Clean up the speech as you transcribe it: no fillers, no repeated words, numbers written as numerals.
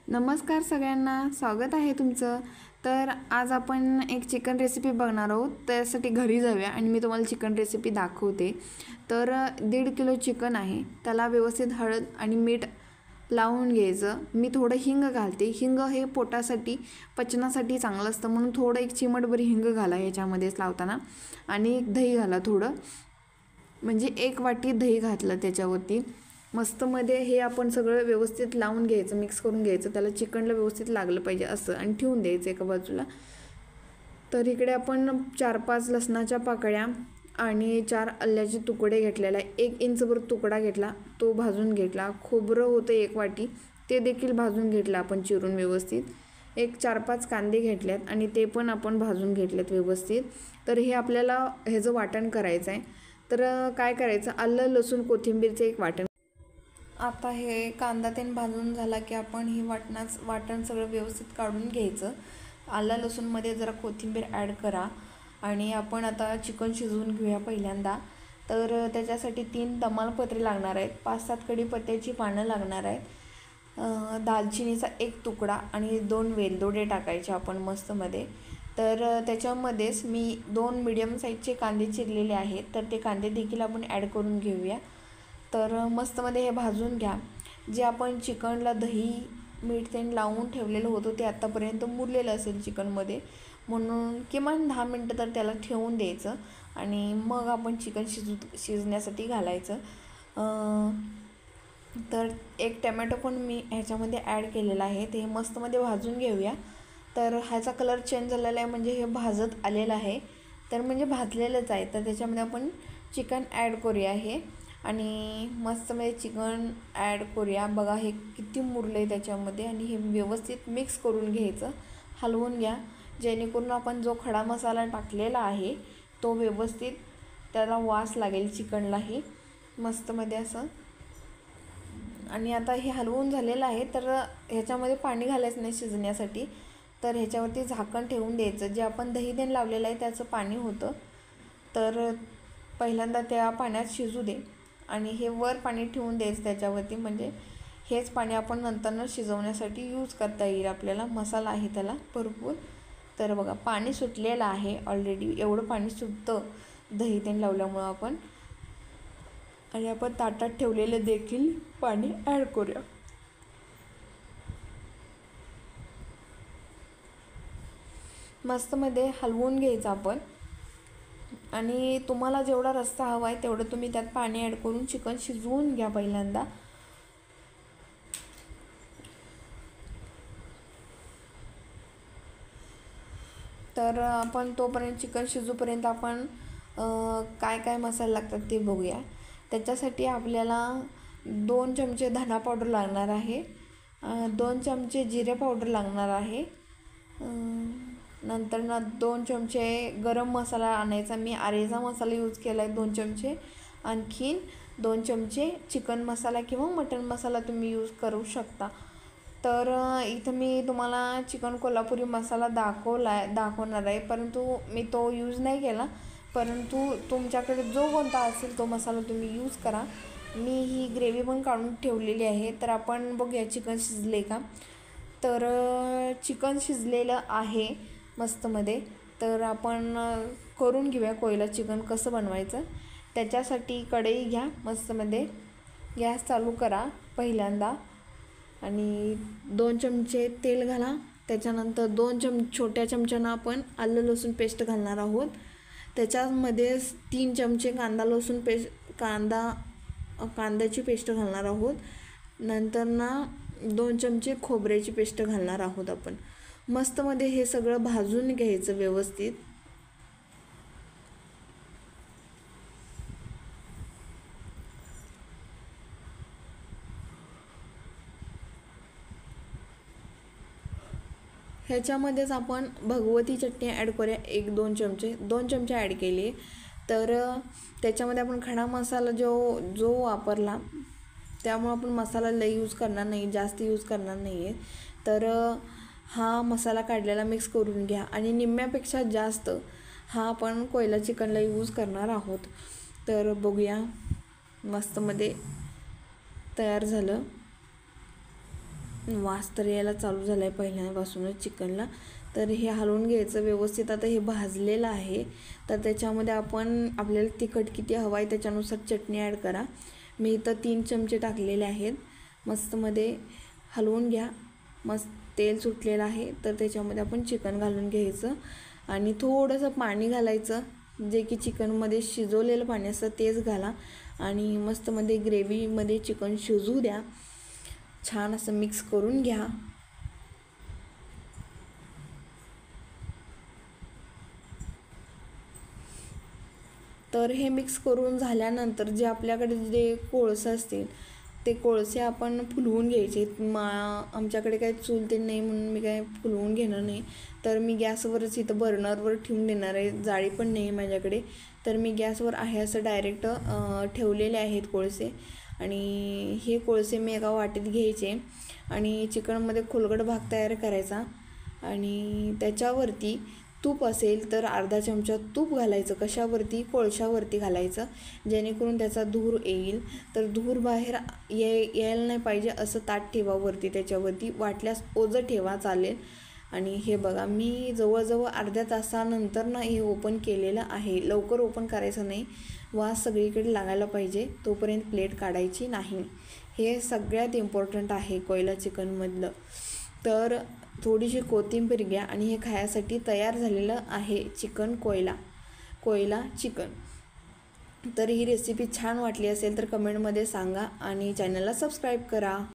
नमस्कार सगळ्यांना, स्वागत आहे तुमचं. तर आज आपण एक चिकन रेसिपी बघणार आहोत. त्यासाठी घरी जाऊया आणि मी तुम्हाला चिकन रेसिपी दाखवते. तर 1.5 किलो चिकन आहे, त्याला व्यवस्थित हळद आणि मीठ लावून घ्यायचं. मी थोडं हिंग घालते. हिंग हे पोटासाठी पचनासाठी चांगलं असतं, म्हणून थोडं एक चिमटभर हिंग घाला ह्याच्यामध्येच लावताना. आणि एक दही घाला थोडं, म्हणजे 1 वाटी दही घातलं त्याच्यावरती. मस्तमध्ये हे आपण सगळं व्यवस्थित लावून घ्यायचं, मिक्स करून घ्यायचं. त्याला चिकनला व्यवस्थित लागलं पाहिजे असं, आणि ठेवून द्यायचं एका बाजूला. तर इकडे आपण 4-5 लसणाच्या पाकळ्या आणि 4 आल्याचे तुकडे घेतलेला आहे. 1 इंचभर तुकडा घेतला, तो भाजून घेतला. खोबरं होतं 1 वाटी, ते देखील भाजून घेतलं आपण चिरून व्यवस्थित. एक 4-5 कांदे घेतलेत आणि ते पण आपण भाजून घेतलेत व्यवस्थित. तर हे आपल्याला ह्याचं वाटण करायचं आहे. तर काय करायचं, आलं लसूण कोथिंबीरचं एक वाटण. आता हे कांदा तेन भाजून झाला की आपण हे वाटण सगळं व्यवस्थित काढून घ्यायचं. आलं लसूणमध्ये जरा कोथिंबीर ॲड करा आणि आपण आता चिकन शिजवून घेऊया पहिल्यांदा. तर त्याच्यासाठी 3 तमालपत्रे लागणार आहेत, 5-7 कढीपत्त्याची पानं लागणार आहेत, दालचिनीचा 1 तुकडा आणि 2 वेलदोडे टाकायचे आपण मस्तमध्ये. तर त्याच्यामध्येच मी 2 मीडियम साईजचे कांदे चिरलेले आहेत, तर ते कांदे देखील आपण ॲड करून घेऊया. तर मस्तमध्ये हे भाजून घ्या. जे आपण चिकनला दही मीठ तेन लावून ठेवलेलं होतं ते आत्तापर्यंत मुरलेलं असेल चिकनमध्ये, म्हणून किमान 10 मिनटं तर त्याला ठेवून द्यायचं आणि मग आपण चिकन शिजण्यासाठी घालायचं. तर 1 टमॅटो पण मी ह्याच्यामध्ये ॲड केलेला आहे, ते मस्तमध्ये भाजून घेऊया. तर ह्याचा कलर चेंज झालेला आहे, म्हणजे हे भाजत आलेलं आहे, तर म्हणजे भाजलेलंच आहे. तर त्याच्यामध्ये आपण चिकन ॲड करूया हे, आणि मस्तमध्ये चिकन ॲड करूया. बघा हे किती मुरलं आहे त्याच्यामध्ये, आणि हे व्यवस्थित मिक्स करून घ्यायचं, हलवून घ्या, जेणेकरून आपण जो खडा मसाला टाकलेला आहे तो व्यवस्थित त्याला वास लागेल चिकनलाही मस्तमध्ये असं. आणि आता हे हलवून झालेलं आहे, तर ह्याच्यामध्ये पाणी घालायचं नाही शिजण्यासाठी. तर ह्याच्यावरती झाकण ठेवून द्यायचं. जे आपण दही देण लावलेलं आहे त्याचं पाणी होतं, तर पहिल्यांदा त्या पाण्यात शिजू दे आणि हे वर पाणी ठेवून द्यायचं त्याच्यावरती, म्हणजे हेच पाणी आपण नंतरनं शिजवण्यासाठी यूज करता येईल आपल्याला. मसाला आहे त्याला भरपूर. तर बघा पाणी सुटलेलं आहे ऑलरेडी, एवढं पाणी सुटतं दही तेन लावल्यामुळं आपण. आणि आपण ताटात ठेवलेलं देखील पाणी ॲड करूया. मस्तमध्ये हलवून घ्यायचं आपण, आणि तुम्हाला जेवढा रस्सा हवा आहे तेवढं तुम्ही त्यात पाणी ॲड करून चिकन शिजवून घ्या पहिल्यांदा. तर आपण तोपर्यंत चिकन शिजूपर्यंत आपण काय काय मसाले लागतात ते बघूया. त्याच्यासाठी आपल्याला 2 चमचे धना पावडर लागणार आहे, 2 चमचे जिरे पावडर लागणार आहे, नंतर 2 चमचे गरम मसाला आणायचा. मी आरेचा मसाला यूज केला आहे 2 चमचे. आणखीन 2 चमचे चिकन मसाला किंवा मटन मसाला तुम्ही यूज करू शकता. तर इथं मी तुम्हाला चिकन कोल्हापुरी मसाला दाखवणार आहे, परंतु मी तो यूज नाही केला. परंतु तुमच्याकडे जो कोणता असेल तो मसाला तुम्ही यूज करा. मी ही ग्रेव्ही पण काढून ठेवलेली आहे. तर आपण बघूया चिकन शिजले का. तर चिकन शिजलेलं आहे मस्तमध्ये. तर आपण करून घेऊया कोयला चिकन कसं बनवायचं. त्याच्यासाठी कढई घ्या, मस्तमध्ये गॅस चालू करा पहिल्यांदा, आणि 2 चमचे तेल घाला. त्याच्यानंतर 2 छोट्या चमच्यानं आपण आलं लसूण पेस्ट घालणार आहोत. त्याच्यामध्ये 3 चमचे कांद्याची पेस्ट घालणार आहोत. नंतर 2 चमचे खोबऱ्याची पेस्ट घालणार आहोत आपण. मस्तमध्ये हे सगळं भाजून घ्यायचं व्यवस्थित. ह्याच्यामध्येच आपण भगवती चटणी ॲड करूया. 2 चमचे ॲड केली. तर त्याच्यामध्ये आपण खडा मसाला जो वापरला, त्यामुळे आपण मसाला लई यूज करणार नाही, जास्त यूज करणार नाही आहे. तर हा मसाला काढलेला मिक्स करून घ्या, आणि निम्म्यापेक्षा जास्त हा आपण कोयला चिकनला यूज करणार आहोत. तर बघूया, मस्तमध्ये तयार झालं. वास तर यायला चालू झाला आहे पहिल्यापासूनच चिकनला. तर हे हलवून घ्यायचं व्यवस्थित. आता हे भाजलेलं आहे, तर त्याच्यामध्ये आपण आपल्याला तिखट किती हवं आहे त्याच्यानुसार चटणी ॲड करा. मी इथं 3 चमचे टाकलेले आहेत. मस्तमध्ये हलवून घ्या. मस्त तेल सुटलेलं आहे, तर त्याच्यामध्ये आपण चिकन घालून घ्यायचं आणि थोडंसं पाणी घालायचं, जे की चिकनमध्ये शिजवलेलं पाणी असतं तेच घाला आणि मस्तमध्ये ग्रेव्हीमध्ये चिकन शिजू द्या. छान असं मिक्स करून घ्या. तर हे मिक्स करून झाल्यानंतर जे आपल्याकडे जे कोळसे असतील ते कोळसे आपण फुलवून घ्यायचे. आमच्याकडे काही चूल ते नाही म्हणून मी काय फुलवून घेणार नाही, तर मी गॅसवरच इथं बर्नरवर ठेवून देणार आहे. जाळी पण नाही आहे माझ्याकडे, तर मी गॅसवर आहे असं डायरेक्ट ठेवलेले आहेत कोळसे. आणि हे कोळसे मी एका वाटीत घ्यायचे आणि चिकनमध्ये खोलगट भाग तयार करायचा आणि त्याच्यावरती तूप असेल तर अर्धा चमचा तूप घालायचं. कशावरती? कोळशावरती घालायचं, जेणेकरून त्याचा धूर येईल. तर धूर बाहेर यायला नाही पाहिजे असं ताट ठेवा वरती, त्याच्यावरती वाटल्यास ओझं ठेवा चालेल. आणि हे बघा, मी जवळजवळ अर्ध्या तासानंतर ना हे ओपन केलेलं आहे. लवकर ओपन करायचं नाही, वास सगळीकडे लागायला पाहिजे, तोपर्यंत प्लेट काढायची नाही. हे सगळ्यात इम्पॉर्टंट आहे कोयला चिकनमधलं. तर थोडीशी कोथिंबीर घ्या आणि हे खाण्यासाठी तयार झालेलं आहे चिकन कोयला चिकन. तर ही रेसिपी छान वाटली असेल तर कमेंटमध्ये सांगा आणि चॅनलला सबस्क्राईब करा.